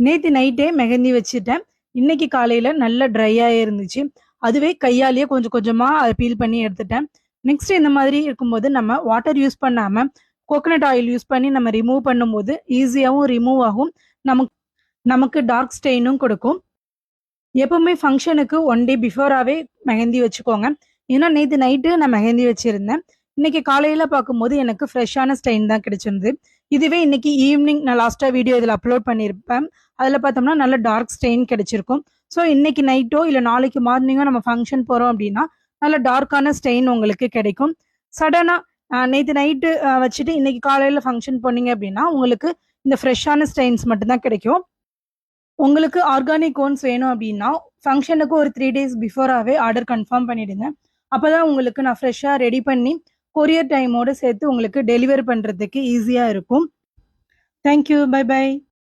நேத்து நைட்டே மெஹந்தி வச்சுட்டேன். இன்னைக்கு காலையில நல்ல ட்ரையா இருந்துச்சு. அதுவே கையாலேயே கொஞ்சம் கொஞ்சமா அத பீல் பண்ணி எடுத்துட்டேன். நெக்ஸ்ட் இந்த மாதிரி இருக்கும்போது நம்ம வாட்டர் யூஸ் பண்ணாம கோகனட் ஆயில் யூஸ் பண்ணி நம்ம ரிமூவ் பண்ணும்போது ஈஸியாவும் ரிமூவ் ஆகும். நமக்கு நமக்கு டார்க் ஸ்டெயினும் கொடுக்கும். எப்பவுமே ஃபங்ஷனுக்கு 1 டே பிஃபோராவே மெஹந்தி வச்சுக்கோங்க. ஏன்னா நேத்து நைட்டு நான் மெஹந்தி வச்சிருந்தேன். இன்னைக்கு காலையில பார்க்கும்போது எனக்கு ஃப்ரெஷ்ஷான ஸ்டெயின் தான் கிடைச்சிருந்தது. இதுவே இன்னைக்கு ஈவினிங் நான் லாஸ்ட்டா வீடியோ இதில அப்லோட் பண்ணியிருப்பேன். அதில பார்த்தோம்னா நல்ல டார்க் ஸ்டெயின் கிடைச்சிருக்கும். ஸோ இன்னைக்கு நைட்டோ இல்ல நாளைக்கு மார்னிங்கோ நம்ம ஃபங்ஷன் போறோம் அப்படின்னா, நல்ல டார்க்கான ஸ்டெயின் உங்களுக்கு கிடைக்கும். சடனா நேத்து நைட்டு வச்சுட்டு இன்னைக்கு காலையில ஃபங்ஷன் போனீங்க அப்படின்னா, உங்களுக்கு இந்த ஃப்ரெஷ்ஷான ஸ்டெயின்ஸ் மட்டும் தான் கிடைக்கும். உங்களுக்கு ஆர்கானிக் கோன்ஸ் வேணும் அப்படின்னா, ஃபங்ஷனுக்கு ஒரு 3 டேஸ் பிஃபோராவே ஆர்டர் கன்ஃபார்ம் பண்ணிடுங்க. அப்பதான் உங்களுக்கு நான் ஃப்ரெஷ்ஷா ரெடி பண்ணி, கொரியர் டைமோட சேர்த்து உங்களுக்கு டெலிவர் பண்றதுக்கு ஈஸியா இருக்கும். Thank you. Bye by.